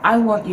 I want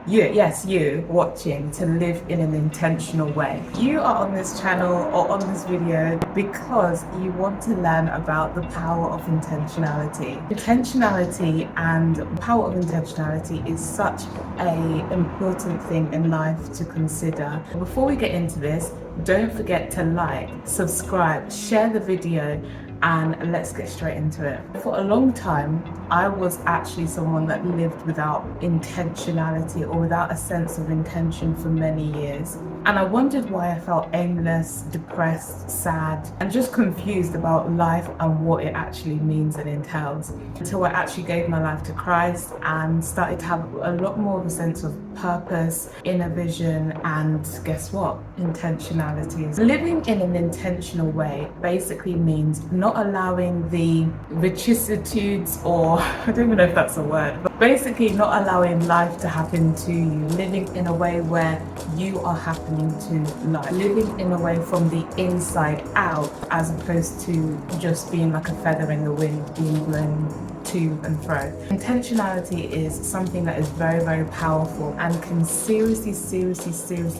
yes, you watching to live in an intentional way. You are on this channel or on this video because you want to learn about the power of intentionality. Intentionality and the power of intentionality is such an important thing in life to consider. Before we get into this, don't forget to like, subscribe, share the video, and let's get straight into it. For a long time, I was actually someone that lived without intentionality or without a sense of intention for many years. And I wondered why I felt aimless, depressed, sad, and just confused about life and what it actually means and entails. Until I actually gave my life to Christ and started to have a lot more of a sense of purpose, inner vision, and guess what? Intentionality. Living in an intentional way basically means not allowing the vicissitudes, or I don't even know if that's a word, but basically not allowing life to happen to you. Living in a way where you are happening to life. Living in a way from the inside out, as opposed to just being like a feather in the wind, being blown to and fro. Intentionality is something that is very, very powerful and can seriously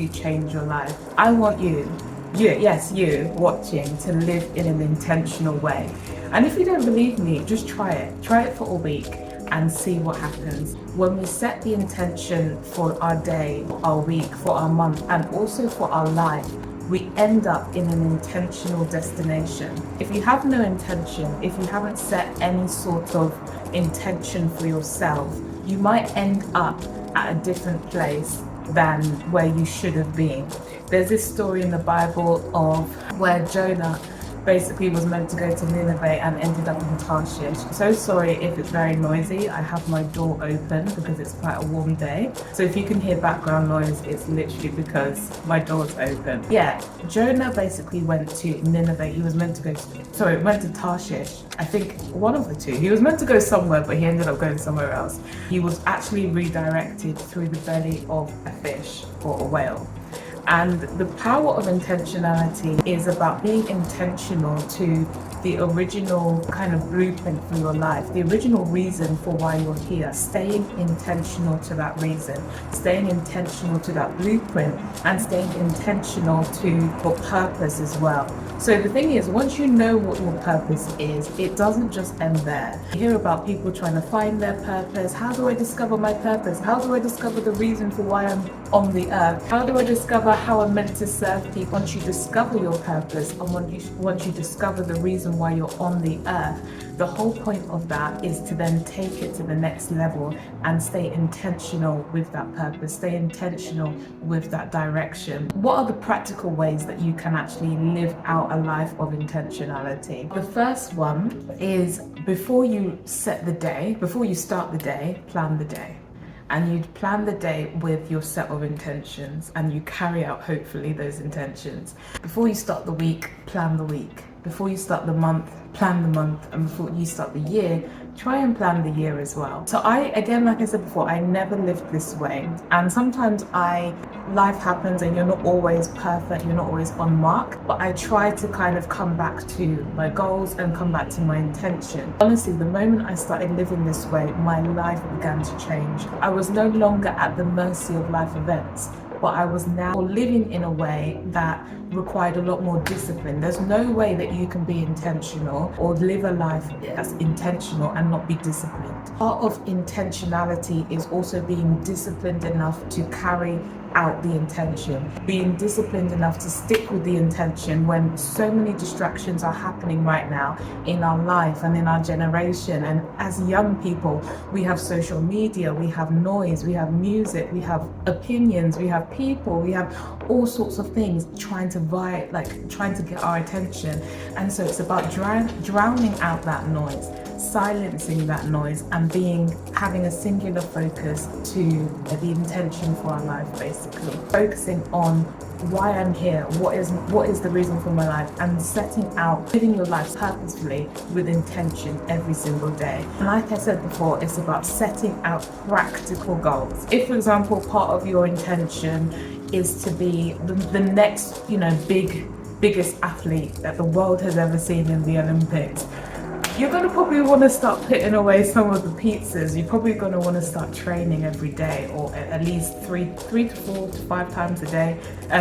change your life. I want you watching to live in an intentional way. And if you don't believe me, just try it. Try it for a week and see what happens. When we set the intention for our day, our week, for our month, and also for our life, we end up in an intentional destination. If you have no intention, if you haven't set any sort of intention for yourself, you might end up at a different place than where you should have been. There's this story in the Bible of where Jonah basically was meant to go to Nineveh and ended up in Tarshish. So sorry if it's very noisy. I have my door open because it's quite a warm day. So if you can hear background noise, it's literally because my door's open. Yeah, Jonah basically went to Nineveh. He was meant to went to Tarshish. I think one of the two. He was meant to go somewhere, but he ended up going somewhere else. He was actually redirected through the belly of a fish or a whale. And the power of intentionality is about being intentional to the original kind of blueprint for your life, the original reason for why you're here, staying intentional to that reason, staying intentional to that blueprint, and staying intentional to your purpose as well. So the thing is, once you know what your purpose is, it doesn't just end there. You hear about people trying to find their purpose. How do I discover my purpose? How do I discover the reason for why I'm on the earth? How do I discover how I'm meant to serve people? Once you discover your purpose and once you discover the reason why you're on the earth, the whole point of that is to then take it to the next level and stay intentional with that purpose, stay intentional with that direction. What are the practical ways that you can actually live out a life of intentionality? The first one is before you start the day, plan the day. And you'd plan the day with your set of intentions and you carry out hopefully those intentions. Before you start the week, plan the week. Before you start the month, plan the month. And before you start the year, try and plan the year as well. So again, like I said before, I never lived this way. And sometimes life happens and you're not always perfect, you're not always on mark, but I try to kind of come back to my goals and come back to my intention. Honestly, the moment I started living this way, my life began to change. I was no longer at the mercy of life events, but I was now living in a way that required a lot more discipline. There's no way that you can be intentional or live a life that's intentional and not be disciplined. Part of intentionality is also being disciplined enough to carry out the intention, being disciplined enough to stick with the intention when so many distractions are happening right now in our life and in our generation. And as young people, we have social media, we have noise, we have music, we have opinions, we have people, we have all sorts of things trying to get our attention. And so it's about drowning out that noise, silencing that noise, and having a singular focus to the intention for our life, basically focusing on why I'm here, what is the reason for my life, and setting out living your life purposefully with intention every single day. And like I said before, it's about setting out practical goals. If, for example, part of your intention is to be the next biggest athlete that the world has ever seen in the Olympics, you're going to probably want to start putting away some of the pizzas. You're probably going to want to start training every day, or at least three to 4 to 5 times a day.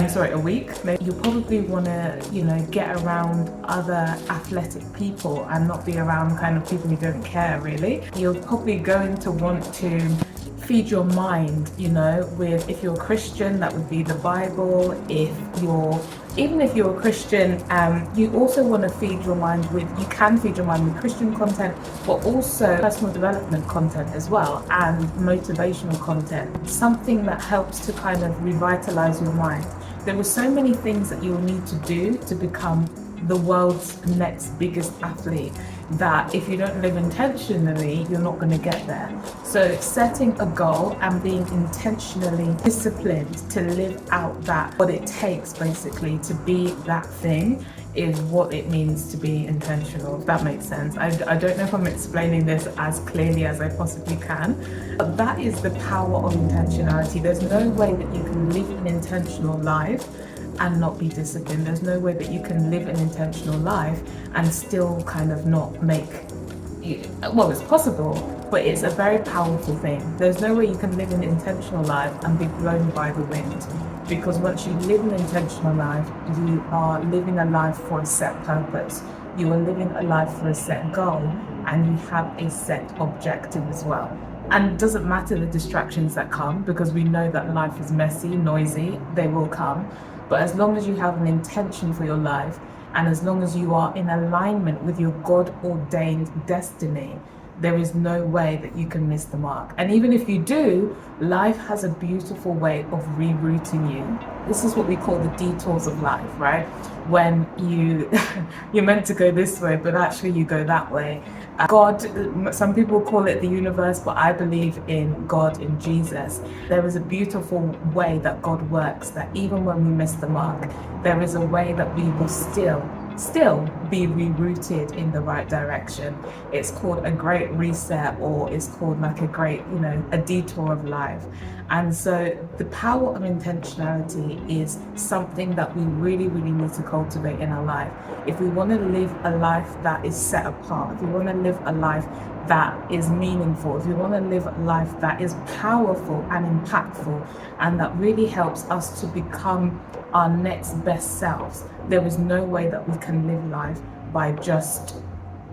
Sorry, a week. Maybe you'll probably want to, get around other athletic people and not be around kind of people who don't care really. You're probably going to want to feed your mind, with, if you're a Christian, that would be the Bible. Even if you're a Christian, you also want to feed your mind with, you can feed your mind with Christian content, but also personal development content as well, and motivational content, something that helps to kind of revitalize your mind. There are so many things that you'll need to do to become the world's next biggest athlete, that if you don't live intentionally, you're not going to get there. So setting a goal and being intentionally disciplined to live out what it takes basically to be that thing is what it means to be intentional, if that makes sense. I don't know if I'm explaining this as clearly as I possibly can, but that is the power of intentionality. There's no way that you can live an intentional life and not be disciplined. There's no way that you can live an intentional life and still kind of not make, well, it's possible, but it's a very powerful thing. There's no way you can live an intentional life and be blown by the wind, because once you live an intentional life, you are living a life for a set purpose. You are living a life for a set goal, and you have a set objective as well. And it doesn't matter the distractions that come, because we know that life is messy, noisy, they will come. But as long as you have an intention for your life, and as long as you are in alignment with your God-ordained destiny, there is no way that you can miss the mark. And even if you do, life has a beautiful way of rerouting you. This is what we call the detours of life, right? When you're meant to go this way, but actually you go that way. God, some people call it the universe, but I believe in God, in Jesus. There is a beautiful way that God works, that even when we miss the mark, there is a way that we will still be rerouted in the right direction. It's called a great reset, or it's called like a great, a detour of life. And so the power of intentionality is something that we really, really need to cultivate in our life. If we want to live a life that is set apart, if we want to live a life that is meaningful, if we want to live a life that is powerful and impactful, and that really helps us to become our next best selves, there is no way that we can live life by just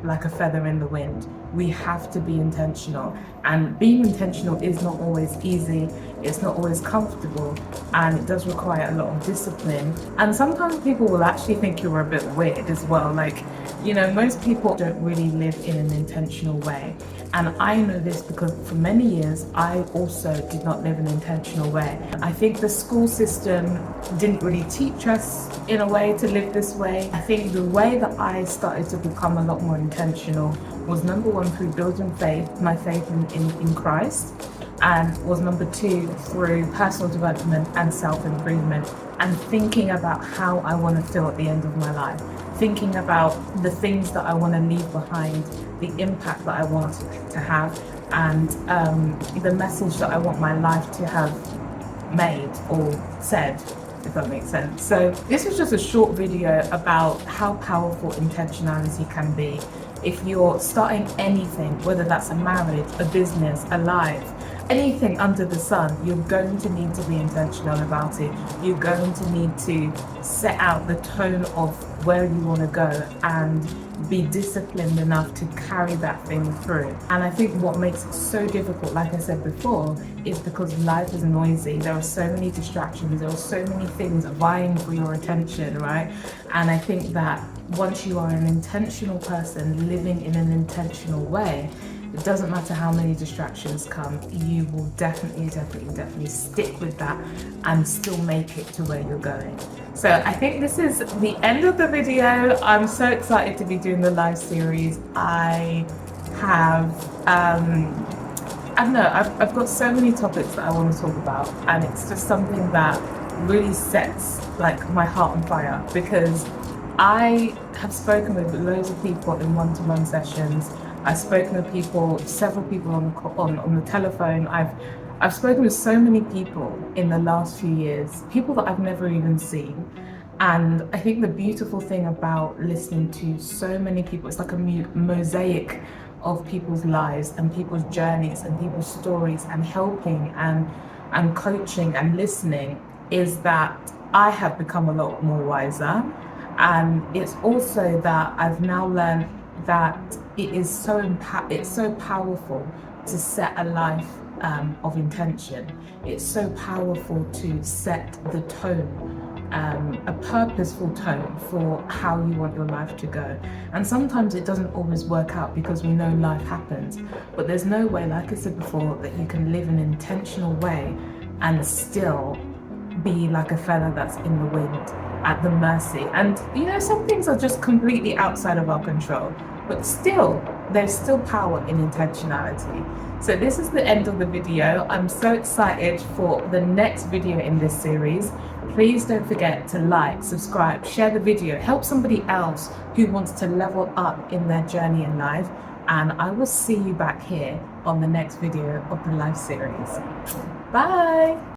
like a feather in the wind. We have to be intentional, and being intentional is not always easy, it's not always comfortable, and it does require a lot of discipline. And sometimes people will actually think you're a bit weird as well. Like, most people don't really live in an intentional way. And I know this because for many years, I also did not live an intentional way. I think the school system didn't really teach us in a way to live this way. I think the way that I started to become a lot more intentional was, number one, through building my faith in Christ, and was number two, through personal development and self-improvement, and thinking about how I want to feel at the end of my life, thinking about the things that I want to leave behind, the impact that I want to have, and the message that I want my life to have made or said, if that makes sense. So this was just a short video about how powerful intentionality can be. If you're starting anything, whether that's a marriage, a business, a life, anything under the sun, you're going to need to be intentional about it. You're going to need to set out the tone of where you want to go and be disciplined enough to carry that thing through. And I think what makes it so difficult, like I said before, is because life is noisy. There are so many distractions, there are so many things vying for your attention, right? And I think that once you are an intentional person living in an intentional way, it doesn't matter how many distractions come, you will definitely stick with that and still make it to where you're going. So I think this is the end of the video. I'm so excited to be doing the live series. I have, I don't know, I've got so many topics that I want to talk about, and it's just something that really sets like my heart on fire, because I have spoken with loads of people in one-to-one sessions. I've spoken with several people on the telephone. I've spoken with so many people in the last few years, people that I've never even seen. And I think the beautiful thing about listening to so many people, it's like a mosaic of people's lives and people's journeys and people's stories, and helping and coaching and listening, is that I have become a lot more wiser. And it's also that I've now learned that it's so powerful to set a life of intention. It's so powerful to set the tone, a purposeful tone for how you want your life to go. And sometimes it doesn't always work out because we know life happens, but there's no way, like I said before, that you can live an intentional way and still be like a feather that's in the wind, at the mercy. And some things are just completely outside of our control, but still, there's still power in intentionality. So this is the end of the video. I'm so excited for the next video in this series. Please don't forget to like, subscribe, share the video, help somebody else who wants to level up in their journey in life. And I will see you back here on the next video of the life series. Bye.